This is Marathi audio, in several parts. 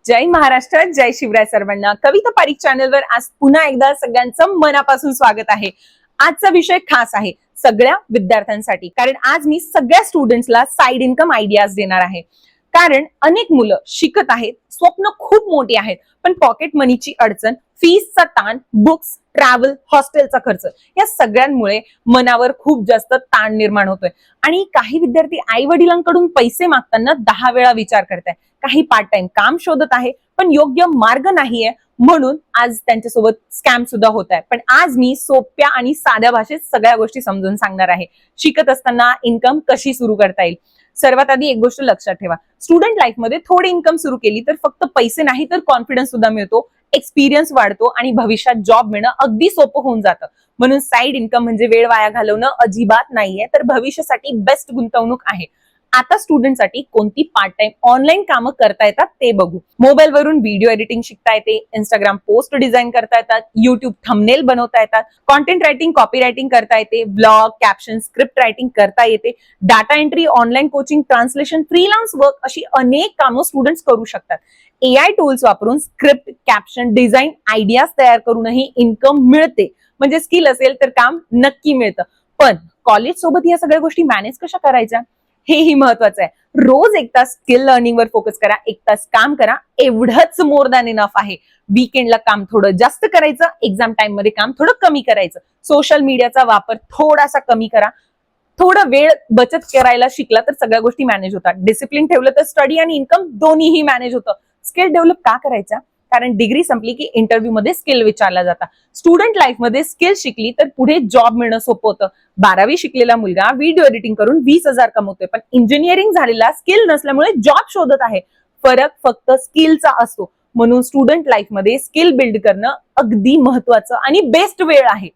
जय महाराष्ट्र, जय शिवराय सर्वांना. कविता पारिक चॅनलवर आज पुन्हा एकदा सगळ्यांचं मनापासून स्वागत आहे. आजचा विषय खास आहे सगळ्या विद्यार्थ्यांसाठी, कारण आज मी सगळ्या स्टुडंट्सला साइड इन्कम आयडियाज देणार आहे. कारण अनेक मुलं शिकत आहेत, स्वप्न खूप मोठी आहेत, पण पॉकेट मनीची अडचण, फीसचा ताण, बुक्स, ट्रॅव्हल, हॉस्टेलचा खर्च या सगळ्यांमुळे मनावर खूप जास्त ताण निर्माण होतोय. आणि काही विद्यार्थी आई वडिलांकडून पैसे मागताना 10 वेळा विचार करताय. काही पार्ट टाइम काम शोधत आहे, पण योग्य मार्ग नाहीये, म्हणून आज त्यांच्यासोबत स्कॅम सुद्धा होत आहे. पण आज मी सोप्या आणि साध्या भाषेत सगळ्या गोष्टी समजून सांगणार आहे. शिकत असताना इन्कम कशी सुरू करता येईल. सर्वात आधी एक गोष्ट लक्षात ठेवा, स्टुडंट लाईफ मध्ये थोडी इन्कम सुरू केली तर फक्त पैसे नाही तर कॉन्फिडन्स सुद्धा मिळतो, एक्सपिरियन्स वाढतो आणि भविष्यात जॉब मिळणं अगदी सोपं होऊन जातं. म्हणून साइड इन्कम म्हणजे वेळ वाया घालवणं अजिबात नाहीये, तर भविष्यासाठी बेस्ट गुंतवणूक आहे. आता स्टुडंटसाठी कोणती पार्ट टाइम ऑनलाईन कामं करता येतात ते बघू. मोबाईल वरून व्हिडिओ एडिटिंग शिकता येते, इंस्टाग्राम पोस्ट डिझाईन करता येतात, युट्यूब थंबनेल बनवता येतात, कॉन्टेंट रायटिंग, कॉपी रायटिंग करता येते, ब्लॉग, कॅप्शन, स्क्रिप्ट रायटिंग करता येते, data entry, online coaching, translation, freelance work अशी अनेक कामं स्टुडंट्स करू शकतात. AI टूल्स वापरून स्क्रिप्ट, कॅप्शन, डिझाईन, आयडियाज तयार करूनही इन्कम मिळते. म्हणजे स्किल असेल तर काम नक्की मिळतं. पण कॉलेज सोबत या सगळ्या गोष्टी मॅनेज कशा करायच्या हेही महत्वाचं आहे. रोज 1 तास स्किल लर्निंग वर फोकस करा, 1 तास काम करा, एवढंच मोर दॅन इनफ आहे. वीकेंडला काम थोडं जास्त करायचं, एक्झाम टाइम मध्ये काम थोडं कमी करायचं. सोशल मीडियाचा वापर थोडासा कमी करा. थोडं वेळ बचत करायला शिकला तर सगळ्या गोष्टी मॅनेज होतात. डिसिप्लिन ठेवलं तर स्टडी आणि इन्कम दोन्हीही मॅनेज होतं. स्किल डेव्हलप का करायचा? कारण डिग्री संपली की इंटरव्ह्यू मध्ये स्किल विचारला जातात. स्टुडंट लाईफ मध्ये स्किल शिकली तर पुढे जॉब मिळणं सोपं होतं. 12वी शिकलेला मुलगा व्हिडिओ एडिटिंग करून 20,000 कमवतोय, पण इंजिनिअरिंग झालेला स्किल नसल्यामुळे जॉब शोधत आहे. फरक फक्त स्किलचा असतो. म्हणून स्टुडंट लाईफ मध्ये स्किल बिल्ड करणं अगदी महत्वाचं आणि बेस्ट वेळ आहे.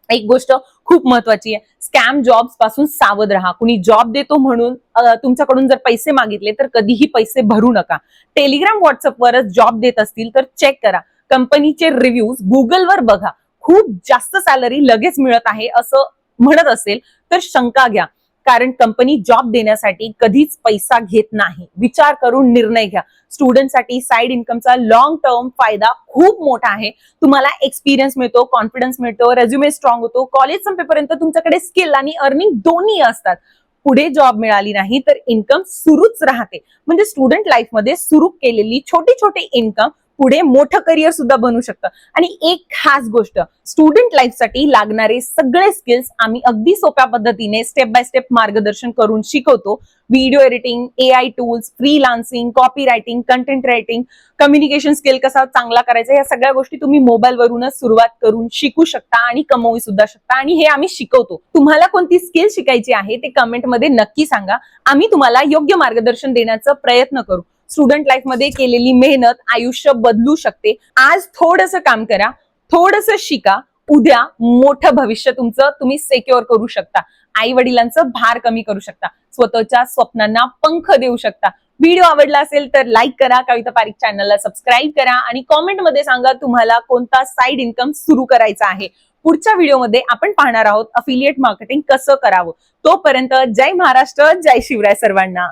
एक गोष्ट खूप महत्वाची आहे, स्कॅम जॉब्स पासून सावध राहा. कुणी जॉब देतो म्हणून तुमच्याकडून जर पैसे मागितले तर कधीही पैसे भरू नका. टेलिग्राम, व्हॉट्सअपवरच जॉब देत असतील तर चेक करा. कंपनीचे रिव्ह्यूज गुगलवर बघा. खूप जास्त सॅलरी लगेच मिळत आहे असं म्हणत असेल तर शंका घ्या, कारण कंपनी जॉब देण्यासाठी कधीच पैसा घेत नाही. विचार करून निर्णय घ्या. स्टुडंटसाठी साइड इन्कमचा लॉंग टर्म फायदा खूप मोठा आहे. तुम्हाला एक्सपिरियन्स मिळतो, कॉन्फिडन्स मिळतो, रेझ्युमे स्ट्रॉंग होतो. कॉलेज संपेपर्यंत तुमच्याकडे स्किल आणि अर्निंग दोन्ही असतात. पुढे जॉब मिळाली नाही तर इन्कम सुरूच राहते. म्हणजे स्टुडंट लाईफ मध्ये सुरू केलेली छोटी छोटी इन्कम पुढे मोठं करिअर सुद्धा बनू शकतं. आणि एक खास गोष्ट, स्टुडंट लाईफ साठी लागणारे सगळे स्किल्स आम्ही अगदी सोप्या पद्धतीने स्टेप बाय स्टेप मार्गदर्शन करून शिकवतो. Video editing, AI tools, freelancing, copy writing, content writing, communication skill कसा चांगला करायचा, या सगळ्या गोष्टी तुम्ही मोबाईल वरूनच सुरुवात करून शिकू शकता आणि कमवू सुद्धा शकता. आणि हे आम्ही शिकवतो. तुम्हाला कोणती स्किल शिकायची आहे ते कमेंट मध्ये नक्की सांगा. आम्ही तुम्हाला योग्य मार्गदर्शन देण्याचा प्रयत्न करू. स्टुडंट लाईफ मध्ये केलेली मेहनत आयुष्य बदलू शकते. आज थोडंसं काम करा, थोडंसं शिका, उद्या मोठं भविष्य तुमचं तुम्ही सिक्युअर करू शकता. आई वडिलांचं भार कमी करू शकता, स्वतःच्या स्वप्नांना पंख देऊ शकता. व्हिडिओ आवडला असेल तर लाईक करा, कविता पारिक चॅनलला सबस्क्राईब करा आणि कॉमेंट मध्ये सांगा तुम्हाला कोणता साइड इन्कम सुरू करायचा आहे. पुढच्या व्हिडिओमध्ये आपण पाहणार आहोत अफिलिएट मार्केटिंग कसं करावं. तोपर्यंत जय महाराष्ट्र, जय शिवराय सर्वांना.